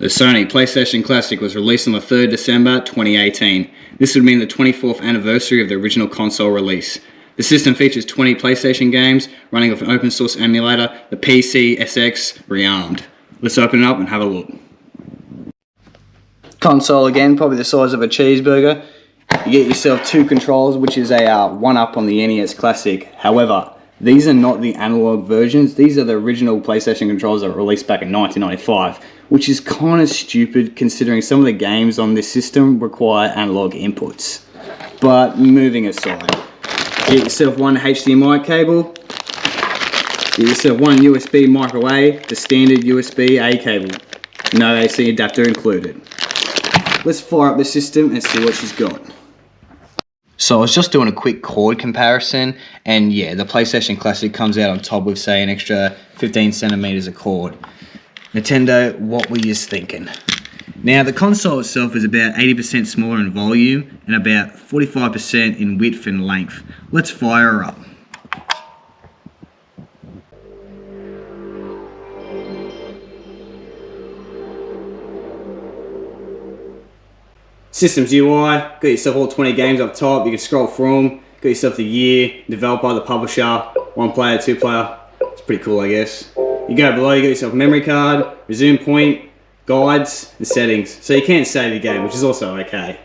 The Sony PlayStation Classic was released on the 3rd December 2018. This would mean the 24th anniversary of the original console release. The system features 20 PlayStation games running off an open source emulator, the PCSX Rearmed. Let's open it up and have a look. Console again, probably the size of a cheeseburger. You get yourself two controllers, which is a one-up on the NES Classic. However, these are not the analog versions. These are the original PlayStation controllers that were released back in 1995, which is kind of stupid considering some of the games on this system require analog inputs. But moving aside, get yourself one HDMI cable, get yourself one USB micro A, the standard USB A cable, no AC adapter included. Let's fire up the system and see what she's got. So I was just doing a quick cord comparison, and yeah, the PlayStation Classic comes out on top with, say, an extra 15 centimeters of cord. Nintendo, what were you thinking? Now, the console itself is about 80% smaller in volume and about 45% in width and length. Let's fire her up. Systems UI, got yourself all 20 games up top, you can scroll through them, got yourself the year, developer, the publisher, one player, two player, it's pretty cool I guess. You go below, you got yourself a memory card, resume point, guides, and settings, so you can save your game, which is also okay.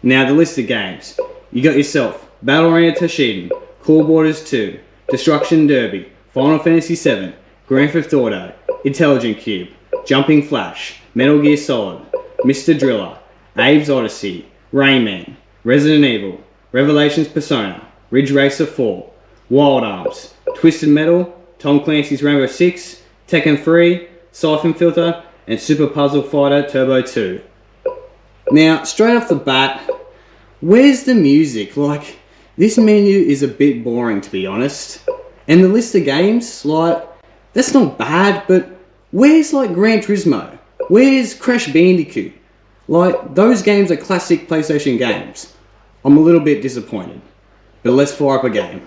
Now the list of games, you got yourself Battle Arena Toshinden, Cool Borders 2, Destruction Derby, Final Fantasy 7, Grand Theft Auto, Intelligent Cube, Jumping Flash, Metal Gear Solid, Mr. Driller, Abe's Odyssey, Rayman, Resident Evil, Revelations Persona, Ridge Racer 4, Wild Arms, Twisted Metal, Tom Clancy's Rainbow Six, Tekken 3, Siphon Filter, and Super Puzzle Fighter Turbo 2. Now, straight off the bat, where's the music? Like, this menu is a bit boring to be honest. And the list of games, like, that's not bad, but where's like Gran Turismo? Where's Crash Bandicoot? Like, those games are classic PlayStation games. I'm a little bit disappointed. But let's fire up a game.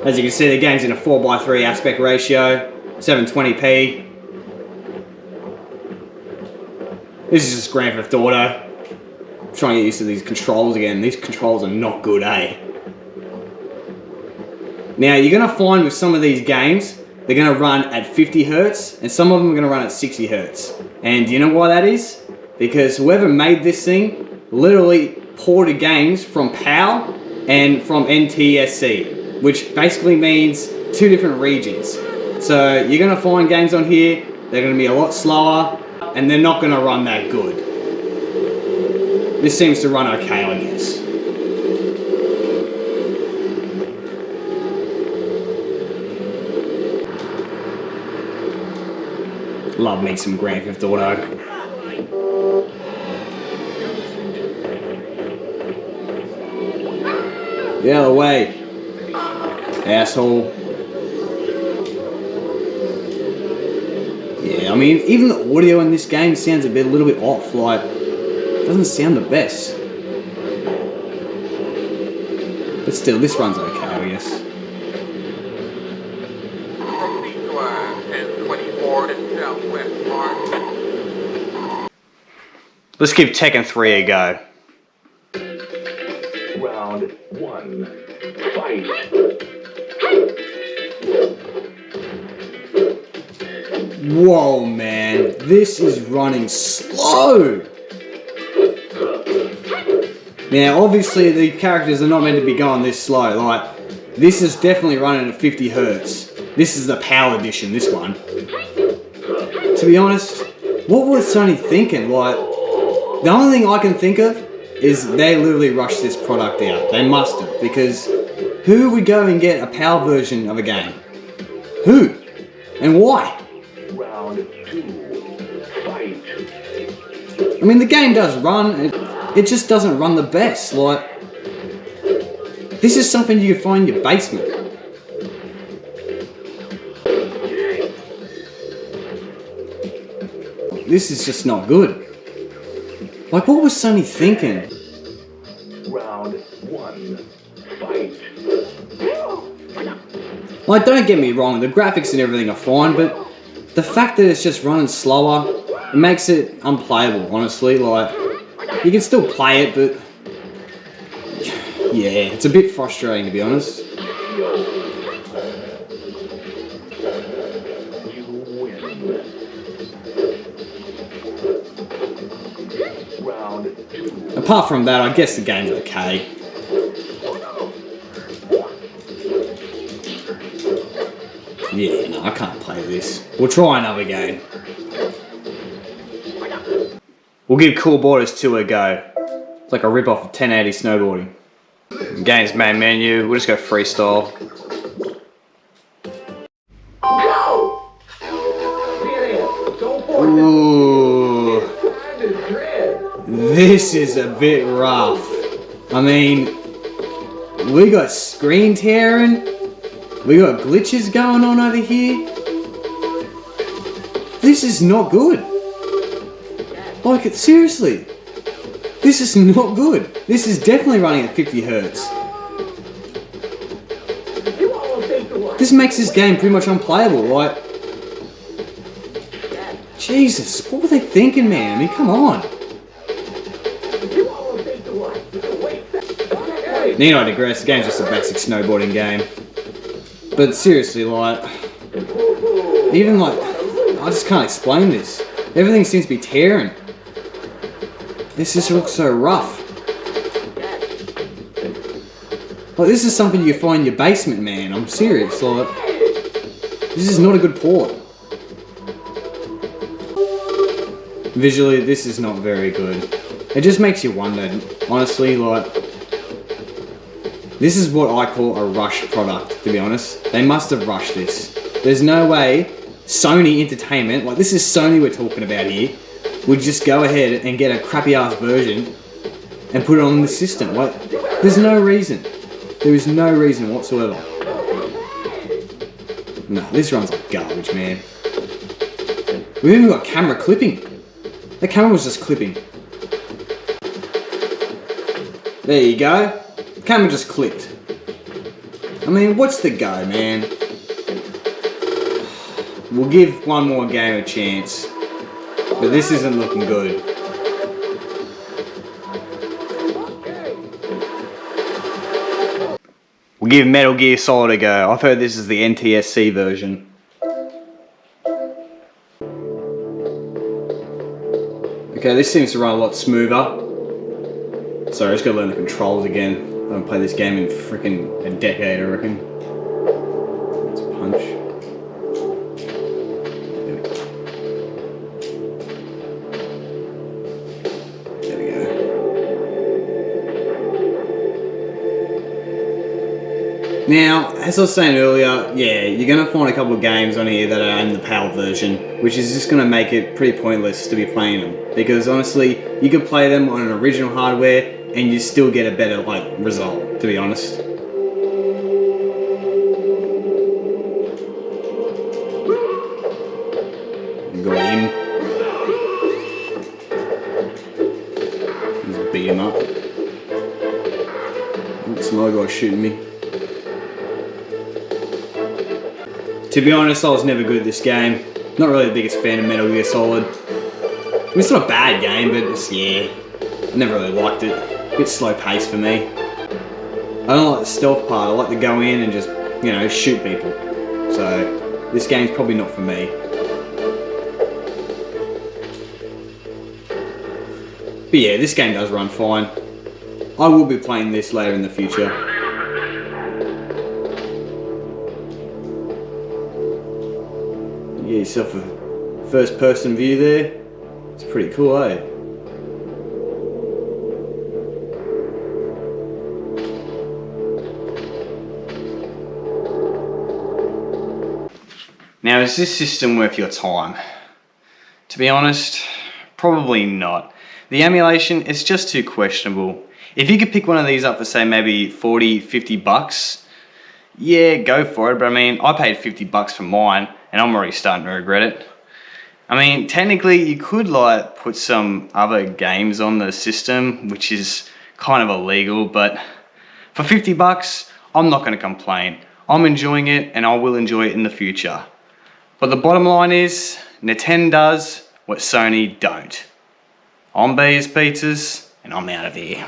As you can see, the game's in a 4:3 aspect ratio, 720p. This is just Grand Theft Auto. I'm trying to get used to these controls again. These controls are not good, eh? Now, you're going to find with some of these games, they're going to run at 50 Hz, and some of them are going to run at 60 Hz. And do you know why that is? Because whoever made this thing literally ported games from PAL and from NTSC, which basically means two different regions. So you're going to find games on here, they're going to be a lot slower, and they're not going to run that good. This seems to run okay, I guess. Love me some Grand Theft Auto. Get out of the way, asshole. Yeah, I mean, even the audio in this game sounds a little bit off. Like, it doesn't sound the best. But still, this runs okay, I guess. Let's give Tekken 3 a go. Round 1, fight! Whoa, man, this is running slow! Now, obviously, the characters are not meant to be going this slow. Like, this is definitely running at 50 Hz. This is the PAL edition, this one. To be honest, what was Sony thinking? Like, the only thing I can think of is they literally rushed this product out. They must have, because who would go and get a PAL version of a game? Who? And why? Round 2, fight! I mean, the game does run, it just doesn't run the best. Like, this is something you could find in your basement. This is just not good. Like, what was Sony thinking? Round 1, fight! Like, don't get me wrong, the graphics and everything are fine, but the fact that it's just running slower, it makes it unplayable, honestly. Like, you can still play it, but yeah, it's a bit frustrating, to be honest. You win. Round 2. Apart from that, I guess the game's okay. Yeah, no, I can't play this. We'll try another game. We'll give Cool Borders 2 a go. It's like a rip-off of 1080 snowboarding. Game's main menu, we'll just go freestyle. Go! Ooh, this is a bit rough. I mean, we got screen tearing, we got glitches going on over here. This is not good. Like, seriously, this is not good. This is definitely running at 50 Hertz. This makes this game pretty much unplayable, like, Jesus, what were they thinking, man? I mean, come on. Need I digress, the game's just a basic snowboarding game. But seriously, like, even like, I just can't explain this. Everything seems to be tearing. This just looks so rough. Like, this is something you find in your basement, man. I'm serious, like, this is not a good port. Visually, this is not very good. It just makes you wonder, honestly, like, this is what I call a rush product, to be honest. They must have rushed this. There's no way Sony Entertainment, like, this is Sony we're talking about here, would just go ahead and get a crappy ass version and put it on the system. Like, there's no reason. There is no reason whatsoever. No, this runs like garbage, man. We've even got camera clipping. The camera was just clipping. There you go. The camera just clipped. I mean, what's the go, man? We'll give one more game a chance. But this isn't looking good. We'll give Metal Gear Solid a go. I've heard this is the NTSC version. Okay, this seems to run a lot smoother. Sorry, I just gotta learn the controls again. I haven't played this game in freaking a decade, I reckon. Let's punch. There we go. Now, as I was saying earlier, yeah, you're gonna find a couple of games on here that are in the PAL version, which is just gonna make it pretty pointless to be playing them. Because honestly, you could play them on an original hardware and you still get a better, like, result, to be honest. Got him. Just beat him up. Some other guy shooting me. To be honest, I was never good at this game. Not really the biggest fan of Metal Gear Solid. I mean, it's not a bad game, but it's, yeah, I never really liked it. A bit slow paced for me. I don't like the stealth part. I like to go in and just, you know, shoot people. So, this game's probably not for me. But yeah, this game does run fine. I will be playing this later in the future. You get yourself a first person view there. It's pretty cool, eh? Now, is this system worth your time? To be honest, probably not. The emulation is just too questionable. If you could pick one of these up for, say, maybe 40, 50 bucks, yeah, go for it. But I mean, I paid 50 bucks for mine and I'm already starting to regret it. I mean, technically you could like put some other games on the system, which is kind of illegal, but for 50 bucks, I'm not going to complain. I'm enjoying it and I will enjoy it in the future. But the bottom line is, Nintendo does what Sony don't. I'm Beers Pizzas, and I'm out of here.